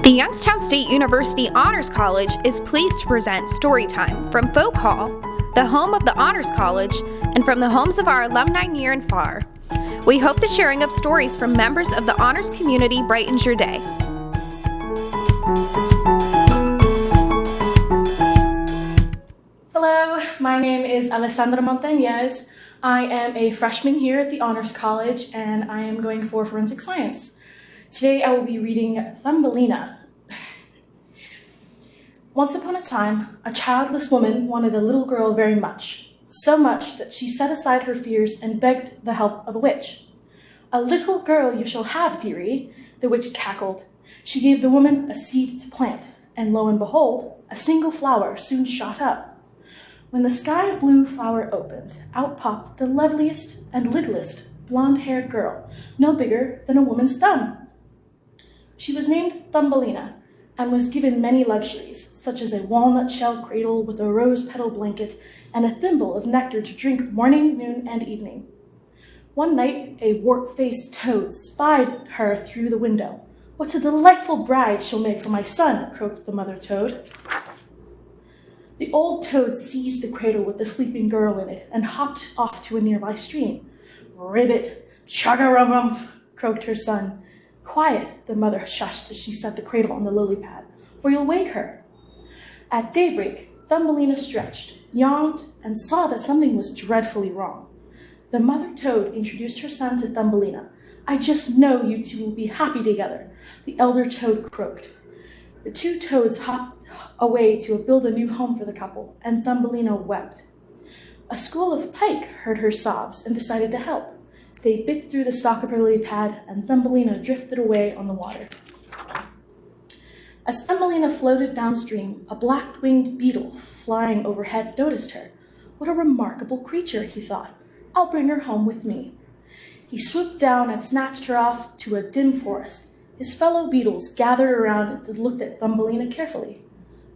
The Youngstown State University Honors College is pleased to present Storytime from Folk Hall, the home of the Honors College, and from the homes of our alumni near and far. We hope the sharing of stories from members of the honors community brightens your day. Hello, my name is Alessandra Montanez. I am a freshman here at the Honors College, and I am going for forensic science. Today I will be reading Thumbelina. Once upon a time, a childless woman wanted a little girl very much, so much that she set aside her fears and begged the help of a witch. "A little girl you shall have, dearie," the witch cackled. She gave the woman a seed to plant, and lo and behold, a single flower soon shot up. When the sky blue flower opened, out popped the loveliest and littlest blonde-haired girl, no bigger than a woman's thumb. She was named Thumbelina and was given many luxuries, such as a walnut shell cradle with a rose petal blanket and a thimble of nectar to drink morning, noon, and evening. One night, a wart-faced toad spied her through the window. "What a delightful bride she'll make for my son," croaked the mother toad. The old toad seized the cradle with the sleeping girl in it and hopped off to a nearby stream. "Ribbit, chug-a-rum-rumph," croaked her son. "Quiet," the mother shushed as she set the cradle on the lily pad, "or you'll wake her." At daybreak, Thumbelina stretched, yawned, and saw that something was dreadfully wrong. The mother toad introduced her son to Thumbelina. "I just know you two will be happy together," the elder toad croaked. The two toads hopped away to build a new home for the couple, and Thumbelina wept. A school of pike heard her sobs and decided to help. They bit through the stalk of her lily pad, and Thumbelina drifted away on the water. As Thumbelina floated downstream, a black-winged beetle flying overhead noticed her. "What a remarkable creature," he thought. "I'll bring her home with me." He swooped down and snatched her off to a dim forest. His fellow beetles gathered around and looked at Thumbelina carefully.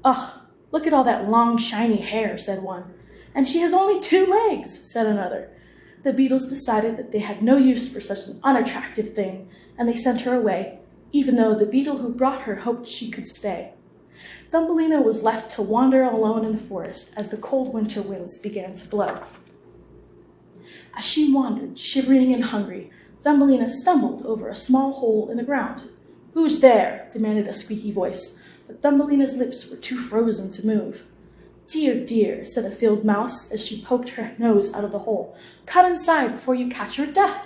"Ugh, look at all that long, shiny hair," said one. "And she has only 2 legs," said another. The beetles decided that they had no use for such an unattractive thing, and they sent her away, even though the beetle who brought her hoped she could stay. Thumbelina was left to wander alone in the forest as the cold winter winds began to blow. As she wandered, shivering and hungry, Thumbelina stumbled over a small hole in the ground. "Who's there?" demanded a squeaky voice, but Thumbelina's lips were too frozen to move. "Dear, dear," said a field mouse as she poked her nose out of the hole. "Come inside before you catch your death."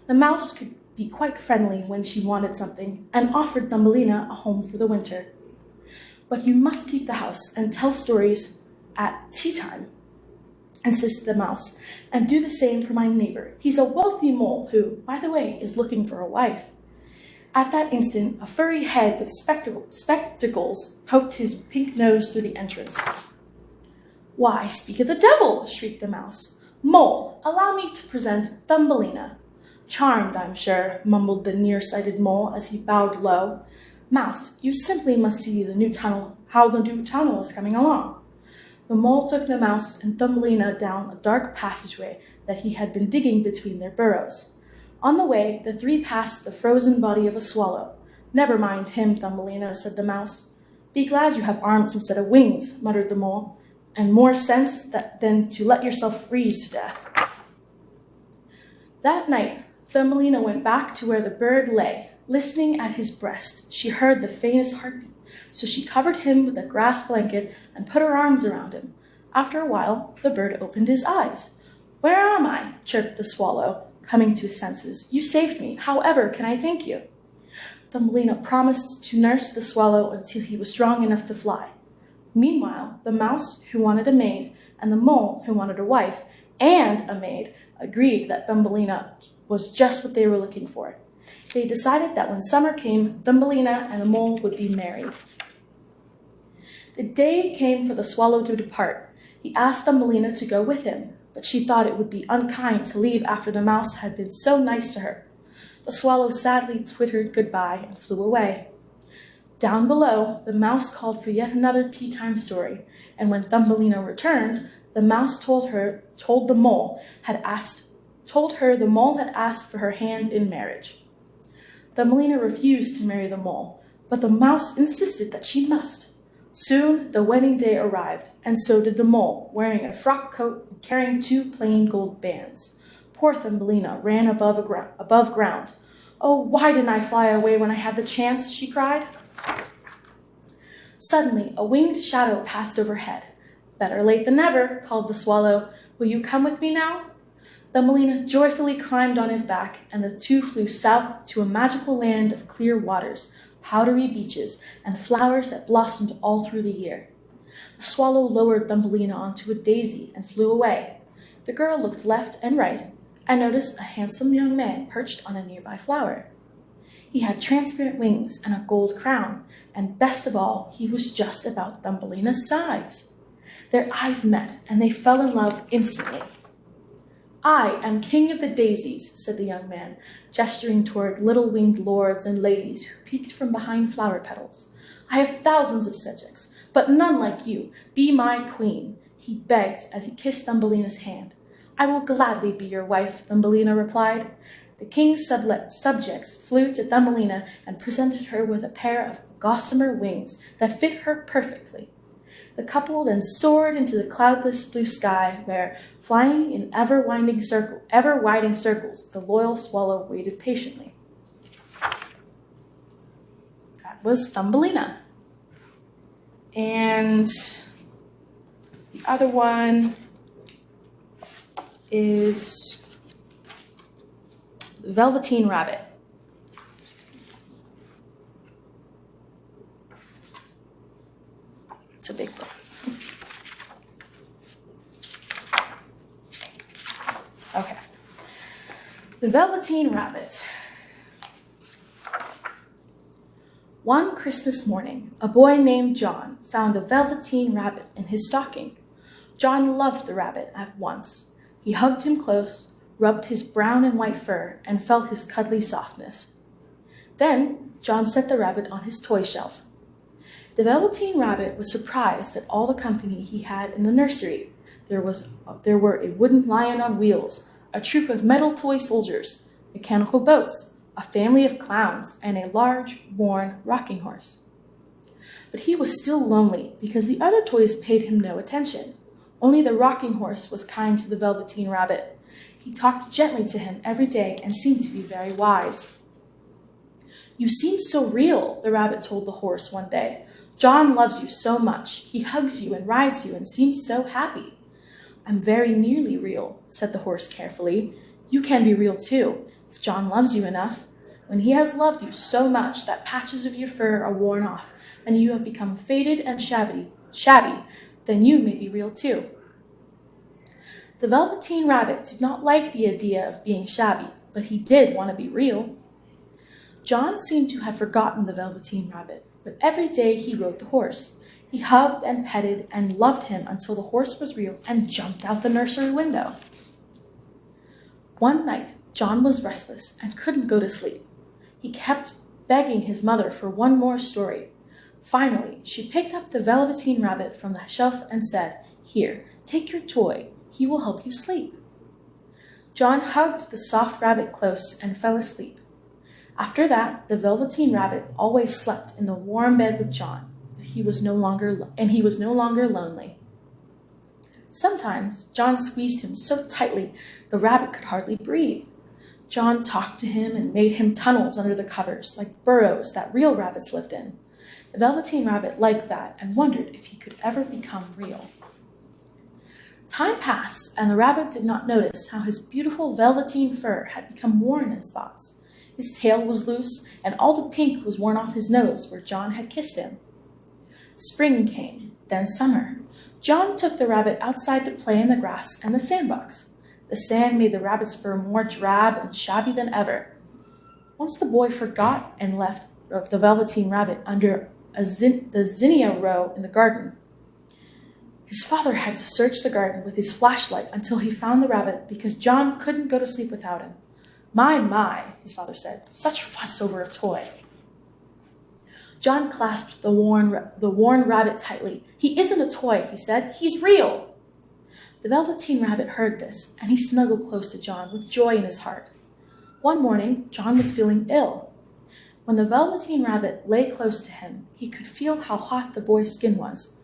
The mouse could be quite friendly when she wanted something and offered Thumbelina a home for the winter. "But you must keep the house and tell stories at tea time," insisted the mouse, "and do the same for my neighbor. He's a wealthy mole who, by the way, is looking for a wife." At that instant, a furry head with spectacles poked his pink nose through the entrance. "Why, speak of the devil!" shrieked the mouse. "Mole, allow me to present Thumbelina." "Charmed, I'm sure," mumbled the nearsighted mole as he bowed low. "Mouse, you simply must see how the new tunnel is coming along." The mole took the mouse and Thumbelina down a dark passageway that he had been digging between their burrows. On the way, the 3 passed the frozen body of a swallow. "Never mind him, Thumbelina," said the mouse. "Be glad you have arms instead of wings," muttered the mole, "and more sense than to let yourself freeze to death." That night, Thumbelina went back to where the bird lay. Listening at his breast, she heard the faintest heartbeat, so she covered him with a grass blanket and put her arms around him. After a while, the bird opened his eyes. "Where am I?" chirped the swallow, coming to his senses. "You saved me. However can I thank you?" Thumbelina promised to nurse the swallow until he was strong enough to fly. Meanwhile, the mouse, who wanted a maid, and the mole, who wanted a wife and a maid, agreed that Thumbelina was just what they were looking for. They decided that when summer came, Thumbelina and the mole would be married. The day came for the swallow to depart. He asked Thumbelina to go with him, but she thought it would be unkind to leave after the mouse had been so nice to her. The swallow sadly twittered goodbye and flew away. Down below, the mouse called for yet another tea-time story, and when Thumbelina returned, the mouse told her the mole had asked for her hand in marriage. Thumbelina refused to marry the mole, but the mouse insisted that she must. Soon the wedding day arrived, and so did the mole, wearing a frock coat and carrying 2 plain gold bands. Poor Thumbelina ran above ground. "Oh, why didn't I fly away when I had the chance?" she cried. Suddenly, a winged shadow passed overhead. "Better late than never," called the swallow. "Will you come with me now?" Thumbelina joyfully climbed on his back, and the two flew south to a magical land of clear waters, powdery beaches, and flowers that blossomed all through the year. The swallow lowered Thumbelina onto a daisy and flew away. The girl looked left and right and noticed a handsome young man perched on a nearby flower. He had transparent wings and a gold crown, and best of all, he was just about Thumbelina's size. Their eyes met, and they fell in love instantly. "I am king of the daisies," said the young man, gesturing toward little winged lords and ladies who peeked from behind flower petals. "I have thousands of subjects, but none like you. Be my queen," he begged as he kissed Thumbelina's hand. "I will gladly be your wife," Thumbelina replied. The king's subjects flew to Thumbelina and presented her with a pair of gossamer wings that fit her perfectly. The couple then soared into the cloudless blue sky where, flying in ever-widening circles, the loyal swallow waited patiently. That was Thumbelina. And the other one is Velveteen Rabbit. It's a big book. Okay. The Velveteen Rabbit. One Christmas morning, a boy named John found a velveteen rabbit in his stocking. John loved the rabbit at once. He hugged him close, rubbed his brown and white fur, and felt his cuddly softness. Then John set the rabbit on his toy shelf. The Velveteen Rabbit was surprised at all the company he had in the nursery. There were a wooden lion on wheels, a troop of metal toy soldiers, mechanical boats, a family of clowns, and a large, worn rocking horse. But he was still lonely because the other toys paid him no attention. Only the rocking horse was kind to the Velveteen Rabbit. He talked gently to him every day and seemed to be very wise. "You seem so real," the rabbit told the horse one day. "John loves you so much. He hugs you and rides you and seems so happy." "I'm very nearly real," said the horse carefully. "You can be real too, if John loves you enough. When he has loved you so much that patches of your fur are worn off and you have become faded and shabby, then you may be real too." The Velveteen Rabbit did not like the idea of being shabby, but he did want to be real. John seemed to have forgotten the Velveteen Rabbit, but every day he rode the horse. He hugged and petted and loved him until the horse was real and jumped out the nursery window. One night, John was restless and couldn't go to sleep. He kept begging his mother for one more story. Finally, she picked up the Velveteen Rabbit from the shelf and said, "Here, take your toy. He will help you sleep." John hugged the soft rabbit close and fell asleep. After that, the Velveteen Rabbit always slept in the warm bed with John, but he was no longer lonely. Sometimes John squeezed him so tightly the rabbit could hardly breathe. John talked to him and made him tunnels under the covers, like burrows that real rabbits lived in. The Velveteen Rabbit liked that and wondered if he could ever become real. Time passed, and the rabbit did not notice how his beautiful velveteen fur had become worn in spots. His tail was loose, and all the pink was worn off his nose where John had kissed him. Spring came, then summer. John took the rabbit outside to play in the grass and the sandbox. The sand made the rabbit's fur more drab and shabby than ever. Once the boy forgot and left the Velveteen Rabbit under the zinnia row in the garden. His father had to search the garden with his flashlight until he found the rabbit because John couldn't go to sleep without him. My, his father said, such fuss over a toy. John clasped the worn rabbit tightly. "He isn't a toy," he said. "He's real." The Velveteen Rabbit heard this, and he snuggled close to John with joy in his heart. One morning, John was feeling ill. When the Velveteen Rabbit lay close to him, he could feel how hot the boy's skin was.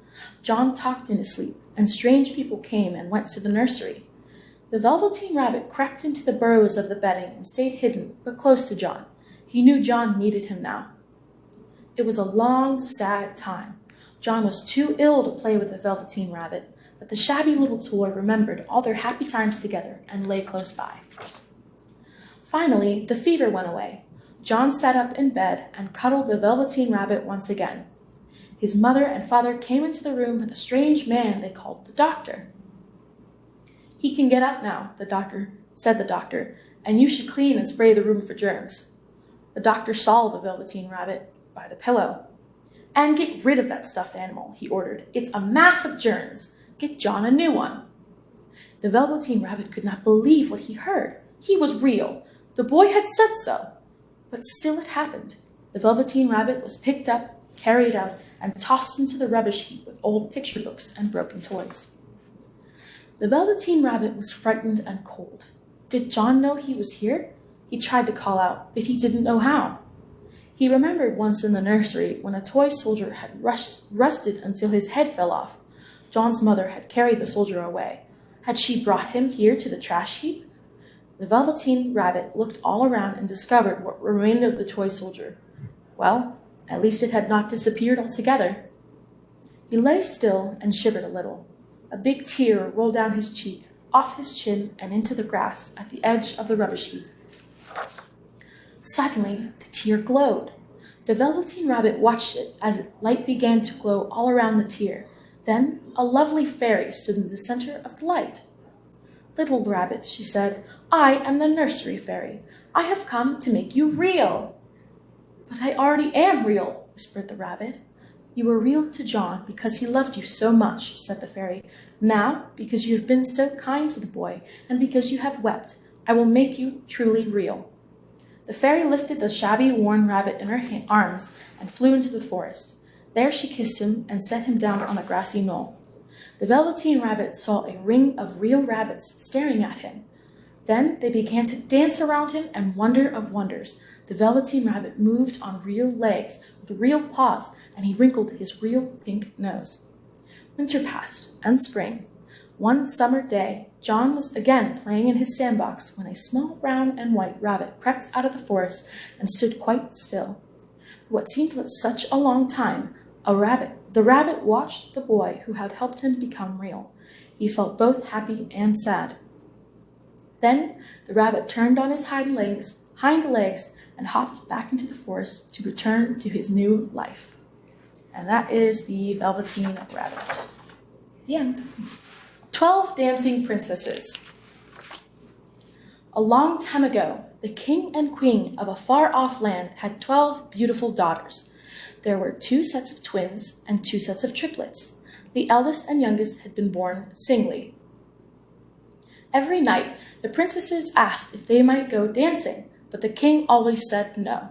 John talked in his sleep, and strange people came and went to the nursery. The Velveteen Rabbit crept into the burrows of the bedding and stayed hidden, but close to John. He knew John needed him now. It was a long, sad time. John was too ill to play with the Velveteen Rabbit, but the shabby little toy remembered all their happy times together and lay close by. Finally, the fever went away. John sat up in bed and cuddled the Velveteen Rabbit once again. His mother and father came into the room with a strange man they called the doctor. "He can get up now," said the doctor, "and you should clean and spray the room for germs." The doctor saw the Velveteen Rabbit by the pillow. "And get rid of that stuffed animal," he ordered. "It's a mass of germs. Get John a new one." The Velveteen Rabbit could not believe what he heard. He was real. The boy had said so. But still it happened. The Velveteen Rabbit was picked up, carried out, and tossed into the rubbish heap with old picture books and broken toys. The Velveteen Rabbit was frightened and cold. Did John know he was here? He tried to call out, but he didn't know how. He remembered once in the nursery when a toy soldier had rusted until his head fell off. John's mother had carried the soldier away. Had she brought him here to the trash heap? The Velveteen Rabbit looked all around and discovered what remained of the toy soldier. Well, at least it had not disappeared altogether. He lay still and shivered a little. A big tear rolled down his cheek, off his chin, and into the grass at the edge of the rubbish heap. Suddenly, the tear glowed. The Velveteen Rabbit watched it as its light began to glow all around the tear. Then a lovely fairy stood in the center of the light. "Little Rabbit," she said, "I am the nursery fairy. I have come to make you real." "But I already am real," whispered the rabbit. "You were real to John because he loved you so much," said the fairy. "Now, because you have been so kind to the boy and because you have wept, I will make you truly real." The fairy lifted the shabby, worn rabbit in her arms and flew into the forest. There she kissed him and set him down on a grassy knoll. The Velveteen Rabbit saw a ring of real rabbits staring at him. Then they began to dance around him, and wonder of wonders, the Velveteen Rabbit moved on real legs with real paws, and he wrinkled his real pink nose. Winter passed, and spring. One summer day, John was again playing in his sandbox when a small brown and white rabbit crept out of the forest and stood quite still. For what seemed like such a long time, the rabbit watched the boy who had helped him become real. He felt both happy and sad. Then the rabbit turned on his hind legs, and hopped back into the forest to return to his new life. And that is the Velveteen Rabbit. The end. 12 Dancing Princesses. A long time ago, the king and queen of a far-off land had 12 beautiful daughters. There were 2 sets of twins and 2 sets of triplets. The eldest and youngest had been born singly. Every night, the princesses asked if they might go dancing, but the king always said no.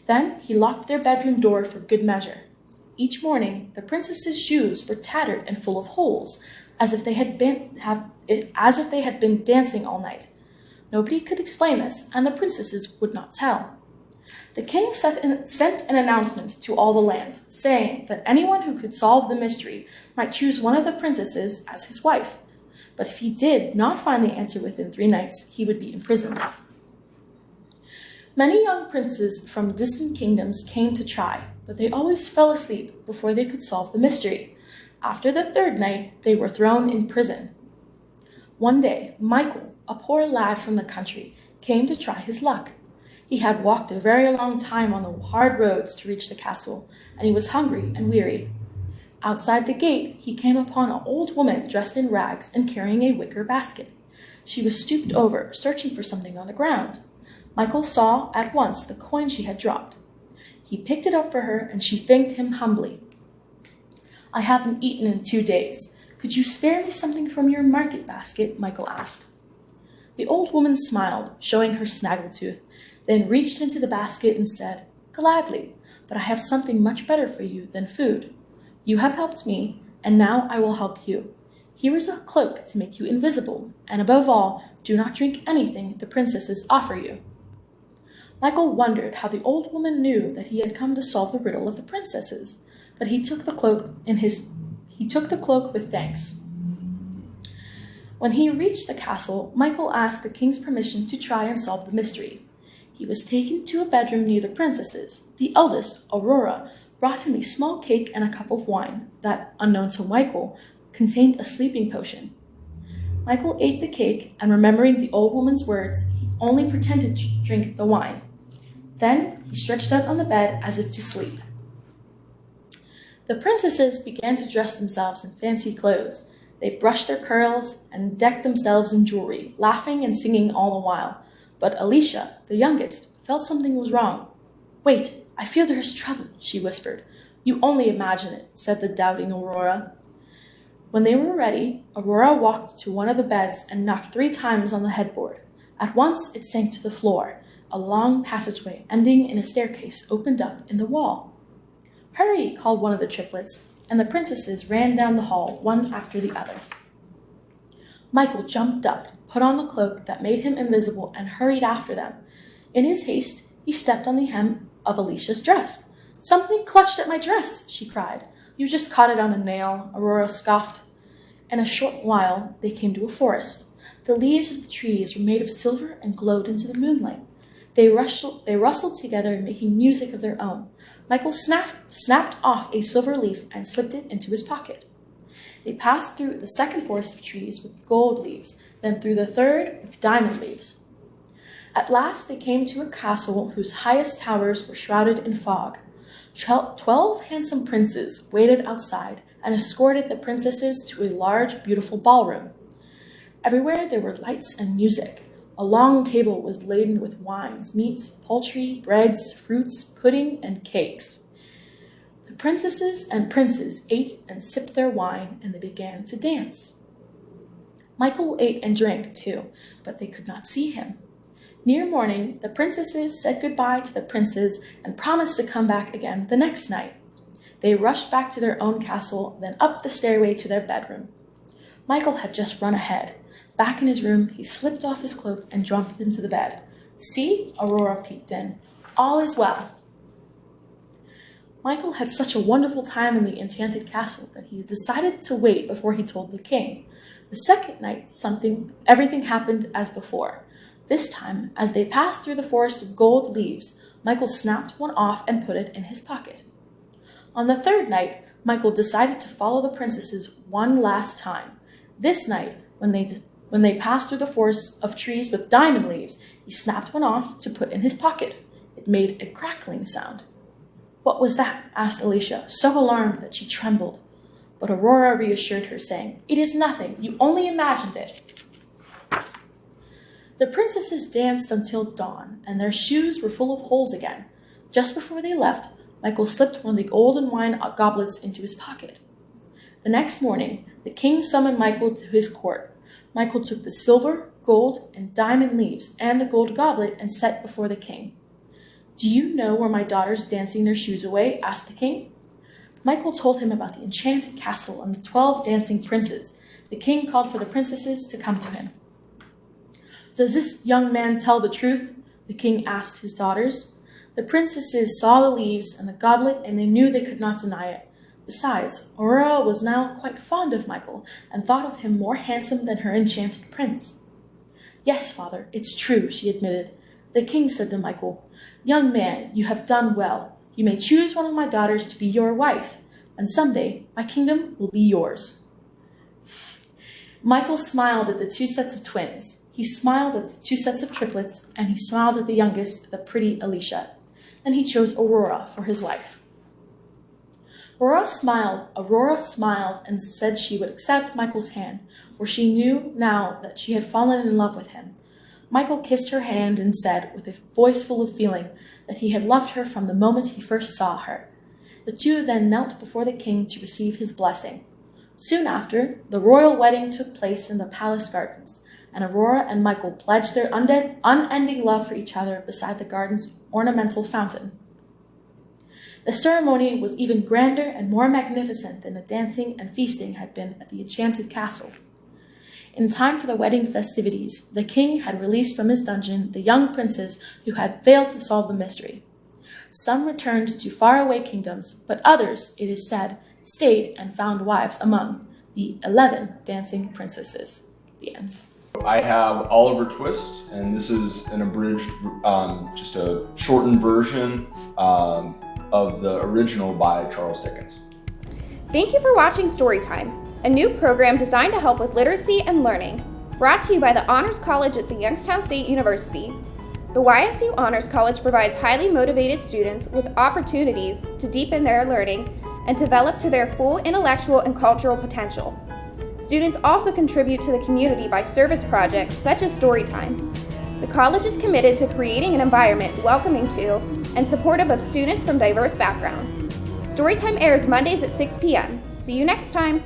Then he locked their bedroom door for good measure. Each morning, the princesses' shoes were tattered and full of holes, as if they had been dancing all night. Nobody could explain this, and the princesses would not tell. The king sent an announcement to all the land, saying that anyone who could solve the mystery might choose one of the princesses as his wife. But if he did not find the answer within 3 nights, he would be imprisoned. Many young princes from distant kingdoms came to try, but they always fell asleep before they could solve the mystery. After the 3rd night, they were thrown in prison. One day, Michael, a poor lad from the country, came to try his luck. He had walked a very long time on the hard roads to reach the castle, and he was hungry and weary. Outside the gate, he came upon an old woman dressed in rags and carrying a wicker basket. She was stooped over, searching for something on the ground. Michael saw at once the coin she had dropped. He picked it up for her, and she thanked him humbly. "I haven't eaten in 2 days. Could you spare me something from your market basket?" Michael asked. The old woman smiled, showing her snaggletooth, then reached into the basket and said, "Gladly, but I have something much better for you than food. You have helped me, and now I will help you. Here is a cloak to make you invisible, and above all, do not drink anything the princesses offer you." Michael wondered how the old woman knew that he had come to solve the riddle of the princesses, but he took the cloak with thanks. When he reached the castle, Michael asked the king's permission to try and solve the mystery. He was taken to a bedroom near the princesses. The eldest, Aurora, brought him a small cake and a cup of wine that, unknown to Michael, contained a sleeping potion. Michael ate the cake, and remembering the old woman's words, he only pretended to drink the wine. Then he stretched out on the bed as if to sleep. The princesses began to dress themselves in fancy clothes. They brushed their curls and decked themselves in jewelry, laughing and singing all the while. But Alicia, the youngest, felt something was wrong. "Wait, I feel there is trouble," she whispered. "You only imagine it," said the doubting Aurora. When they were ready, Aurora walked to one of the beds and knocked 3 times on the headboard. At once it sank to the floor. A long passageway ending in a staircase opened up in the wall. "Hurry!" called one of the triplets, and the princesses ran down the hall, one after the other. Michael jumped up, put on the cloak that made him invisible, and hurried after them. In his haste, he stepped on the hem of Alicia's dress. "Something clutched at my dress!" she cried. "You just caught it on a nail," Aurora scoffed. In a short while, they came to a forest. The leaves of the trees were made of silver and glowed into the moonlight. They rustled together, making music of their own. Michael snapped off a silver leaf and slipped it into his pocket. They passed through the second forest of trees with gold leaves, then through the third with diamond leaves. At last they came to a castle whose highest towers were shrouded in fog. 12 handsome princes waited outside and escorted the princesses to a large, beautiful ballroom. Everywhere there were lights and music. A long table was laden with wines, meats, poultry, breads, fruits, pudding, and cakes. The princesses and princes ate and sipped their wine, and they began to dance. Michael ate and drank too, but they could not see him. Near morning, the princesses said goodbye to the princes and promised to come back again the next night. They rushed back to their own castle, then up the stairway to their bedroom. Michael had just run ahead. Back in his room, he slipped off his cloak and jumped into the bed. "See?" Aurora peeked in. "All is well." Michael had such a wonderful time in the enchanted castle that he decided to wait before he told the king. The second night, everything happened as before. This time, as they passed through the forest of gold leaves, Michael snapped one off and put it in his pocket. On the third night, Michael decided to follow the princesses one last time. This night, when they passed through the forest of trees with diamond leaves, he snapped one off to put in his pocket. It made a crackling sound. "What was that?" asked Alicia, so alarmed that she trembled. But Aurora reassured her, saying, "It is nothing. You only imagined it." The princesses danced until dawn, and their shoes were full of holes again. Just before they left, Michael slipped one of the golden wine goblets into his pocket. The next morning, the king summoned Michael to his court. Michael took the silver, gold, and diamond leaves and the gold goblet and set before the king. "Do you know where my daughters dancing their shoes away?" asked the king. Michael told him about the enchanted castle and the 12 dancing princes. The king called for the princesses to come to him. "Does this young man tell the truth?" the king asked his daughters. The princesses saw the leaves and the goblet, and they knew they could not deny it. Besides, Aurora was now quite fond of Michael and thought of him more handsome than her enchanted prince. "Yes, father, it's true," she admitted. The king said to Michael, "Young man, you have done well. You may choose one of my daughters to be your wife, and someday my kingdom will be yours." Michael smiled at the 2 sets of twins. He smiled at the 2 sets of triplets, and he smiled at the youngest, the pretty Alicia. Then he chose Aurora for his wife. Aurora smiled and said she would accept Michael's hand, for she knew now that she had fallen in love with him. Michael kissed her hand and said, with a voice full of feeling, that he had loved her from the moment he first saw her. The two then knelt before the king to receive his blessing. Soon after, the royal wedding took place in the palace gardens, and Aurora and Michael pledged their unending love for each other beside the garden's ornamental fountain. The ceremony was even grander and more magnificent than the dancing and feasting had been at the enchanted castle. In time for the wedding festivities, the king had released from his dungeon the young princes who had failed to solve the mystery. Some returned to faraway kingdoms, but others, it is said, stayed and found wives among the 11 dancing princesses. The end. I have Oliver Twist, and this is an abridged, just a shortened version of the original by Charles Dickens. Thank you for watching Storytime, a new program designed to help with literacy and learning, brought to you by the Honors College at the Youngstown State University. The YSU Honors College provides highly motivated students with opportunities to deepen their learning and develop to their full intellectual and cultural potential. Students also contribute to the community by service projects such as Storytime. The college is committed to creating an environment welcoming to and supportive of students from diverse backgrounds. Storytime airs Mondays at 6 p.m. See you next time.